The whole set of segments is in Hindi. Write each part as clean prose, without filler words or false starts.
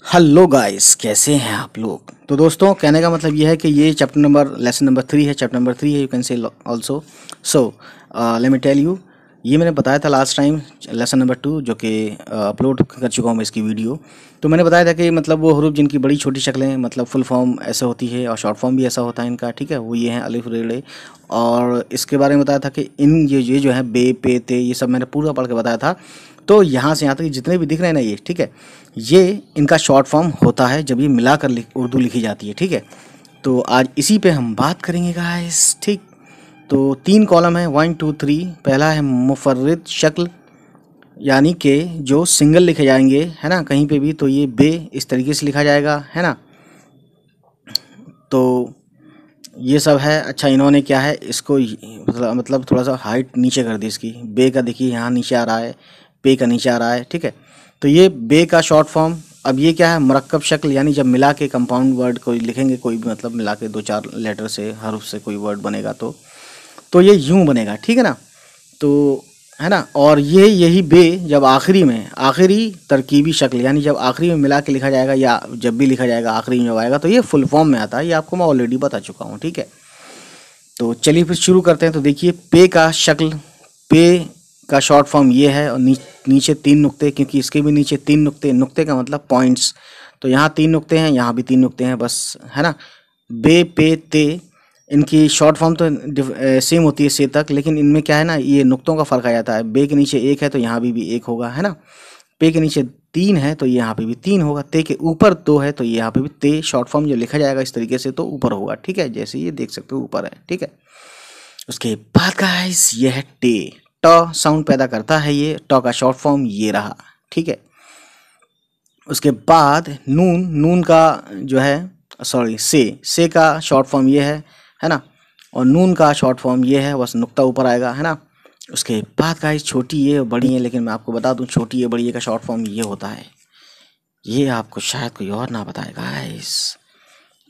हेलो गाइस, कैसे हैं आप लोग। तो दोस्तों, कहने का मतलब ये है कि ये लेसन नंबर 3 है, चैप्टर नंबर 3 है, you can say also. So let me tell you, ये मैंने बताया था लास्ट टाइम लेसन नंबर 2, जो कि अपलोड कर चुका हूँ मैं इसकी वीडियो। तो मैंने बताया था कि मतलब वो हरूफ जिनकी बड़ी छोटी शक्लें, मतलब फुल फॉर्म ऐसे होती है और शॉर्ट फॉर्म भी ऐसा होता है इनका, ठीक है। वो ये हैं अलिफ रेड़े। और इसके बारे में बताया था कि ये जो है बे पे ते, ये सब मैंने पूरा पढ़ के बताया था। तो यहाँ से यहाँ तक जितने भी दिख रहे हैं ना, ये ठीक है, ये इनका शॉर्ट फॉर्म होता है जब ये मिलाकर उर्दू लिखी जाती है, ठीक है। तो आज इसी पे हम बात करेंगे गाइस, ठीक। तो 3 कॉलम है, 1 2 3। पहला है मुफर्रिद शक्ल, यानी कि जो सिंगल लिखे जाएंगे, है ना, कहीं पे भी, तो ये बे इस तरीके से लिखा जाएगा, है ना। तो ये सब है। अच्छा, इन्होंने क्या है, इसको मतलब थोड़ा सा हाइट नीचे कर दी इसकी। बे का देखिए यहाँ नीचे आ रहा है, पे का नीचे आ रहा है, ठीक है। तो ये बे का शॉर्ट फॉर्म। अब ये क्या है, मरक्कब शक्ल, यानी जब मिला के कंपाउंड वर्ड कोई लिखेंगे, कोई भी मतलब मिला के 2-4 लेटर से, हर्फ से कोई वर्ड बनेगा तो ये यूं बनेगा, ठीक है ना। तो है ना। और ये यही बे जब आखिरी में, आखिरी तरकीबी शक्ल, यानी जब आखिरी में मिला के लिखा जाएगा, या जब भी लिखा जाएगा आखिरी में जब आएगा, तो ये फुल फॉर्म में आता है। ये आपको मैं ऑलरेडी बता चुका हूँ, ठीक है। तो चलिए फिर शुरू करते हैं। तो देखिए, पे का शक्ल, पे का शॉर्ट फॉर्म ये है, और नीचे 3 नुक्ते, क्योंकि इसके भी नीचे 3 नुक्ते, नुक्ते का मतलब पॉइंट्स। तो यहाँ 3 नुक्ते हैं, यहाँ भी 3 नुक्ते हैं, बस, है ना। बे पे ते, इनकी शॉर्ट फॉर्म तो सेम होती है से तक, लेकिन इनमें क्या है ना, ये नुक्तों का फ़र्क आ जाता है। बे के नीचे 1 है तो यहाँ भी 1 होगा, है ना। पे के नीचे 3 है तो ये यहाँ पे भी 3 होगा। ते के ऊपर 2 है तो ये यहाँ पे भी ते शॉर्ट फॉर्म जो लिखा जाएगा इस तरीके से तो ऊपर होगा, ठीक है। जैसे ये देख सकते हो ऊपर है, ठीक है। उसके बाद गाइस, ये है टे। ट साउंड पैदा करता है ये, ट का शॉर्ट फॉर्म ये रहा, ठीक है। उसके बाद नून, नून का जो है, सॉरी, से का शॉर्ट फॉर्म ये है ना। और नून का शॉर्ट फॉर्म ये है, बस नुक्ता ऊपर आएगा, है ना। उसके बाद गाइस, छोटी ये बड़ी है, लेकिन मैं आपको बता दूं, छोटी ये बड़ी ये का शॉर्ट फॉर्म ये होता है। ये आपको शायद कोई और ना बताए गाइस।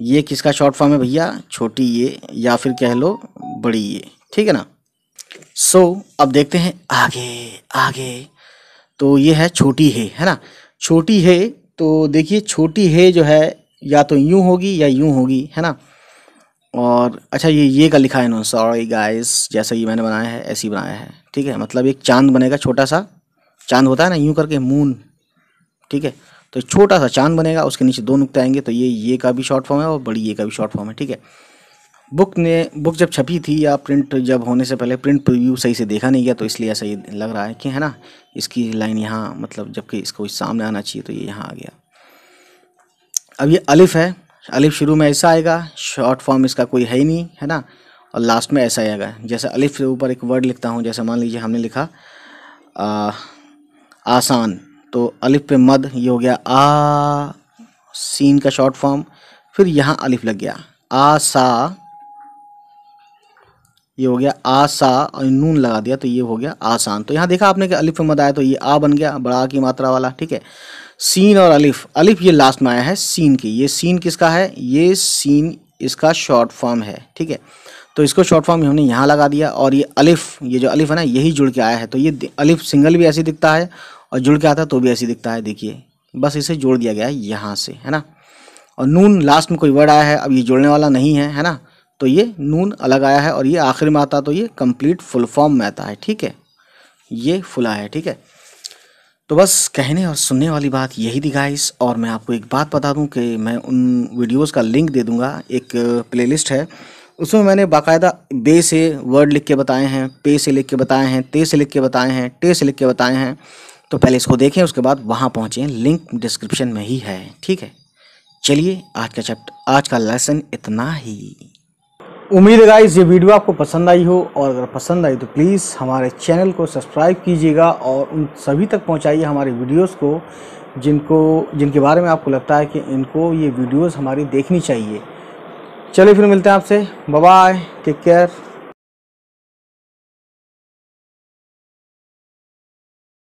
ये किसका शॉर्ट फॉर्म है भैया? छोटी ये, या फिर कह लो बड़ी ये, ठीक है ना। सो अब देखते हैं आगे आगे। तो ये है छोटी है ना। छोटी है, तो देखिए छोटी है जो है, या तो यूं होगी या यूं होगी, है ना। और अच्छा, ये का लिखा है इन्होंने, सॉरी गाइस, जैसा ये मैंने बनाया है ऐसे ही बनाया है, ठीक है। मतलब एक चांद बनेगा, छोटा सा चांद होता है ना, यूं करके मून, ठीक है। तो छोटा सा चांद बनेगा, उसके नीचे 2 नुक्ते आएंगे, तो ये का भी शॉर्ट फॉर्म है और बड़ी ये का भी शॉर्ट फॉर्म है, ठीक है। बुक जब छपी थी, या प्रिंट जब होने से पहले, प्रिंट प्रीव्यू सही से देखा नहीं गया, तो इसलिए ऐसा ये लग रहा है कि, है ना, इसकी लाइन यहाँ, मतलब जबकि इसको सामने आना चाहिए, तो ये यहाँ आ गया। अब ये अलिफ है, अलिफ शुरू में ऐसा आएगा, शॉर्ट फॉर्म इसका कोई है ही नहीं, है ना। और लास्ट में ऐसा आएगा। जैसे अलिफ से ऊपर एक वर्ड लिखता हूँ, जैसे मान लीजिए हमने लिखा आसान, तो अलिफ पे मद, ये हो गया आ, सीन का शॉर्ट फॉर्म। फिर यहाँ अलिफ लग गया, आसा, ये हो गया आसा, और नून लगा दिया तो ये हो गया आसान। तो यहाँ देखा आपने कि अलिफ में मद आया तो ये आ बन गया, बड़ा आ की मात्रा वाला, ठीक है। सीन और अलिफ, अलिफ ये लास्ट में आया है सीन की। ये सीन किसका है? ये सीन इसका शॉर्ट फॉर्म है, ठीक है। तो इसको शॉर्ट फॉर्म हमने यहाँ लगा दिया, और ये अलिफ, ये जो अलिफ है ना, यही जुड़ के आया है। तो ये अलिफ सिंगल भी ऐसे दिखता है, और जुड़ के आता है तो भी ऐसे दिखता है, देखिए, बस इसे जोड़ दिया गया है यहाँ से, है ना। और नून लास्ट में कोई वर्ड आया है, अब ये जोड़ने वाला नहीं है ना, तो ये नून अलग आया है, और ये आखिर में आता तो ये कंप्लीट फुल फॉर्म में आता है, ठीक है। ये फुला है, ठीक है। तो बस कहने और सुनने वाली बात यही थी गाइस। और मैं आपको एक बात बता दूं कि मैं उन वीडियोस का लिंक दे दूंगा, एक प्लेलिस्ट है, उसमें मैंने बाकायदा बे से वर्ड लिख के बताए हैं, पे से लिख के बताए हैं, ते से लिख के बताए हैं, टे से लिख के बताए हैं। तो पहले इसको देखें, उसके बाद वहाँ पहुँचें, लिंक डिस्क्रिप्शन में ही है, ठीक है। चलिए, आज का लेसन इतना ही। उम्मीद है गाइस ये वीडियो आपको पसंद आई हो, और अगर पसंद आई तो प्लीज़ हमारे चैनल को सब्सक्राइब कीजिएगा, और उन सभी तक पहुंचाइए हमारे वीडियोस को जिनके बारे में आपको लगता है कि इनको ये वीडियोस हमारी देखनी चाहिए। चलिए फिर मिलते हैं आपसे, बाय बाय, टेक केयर।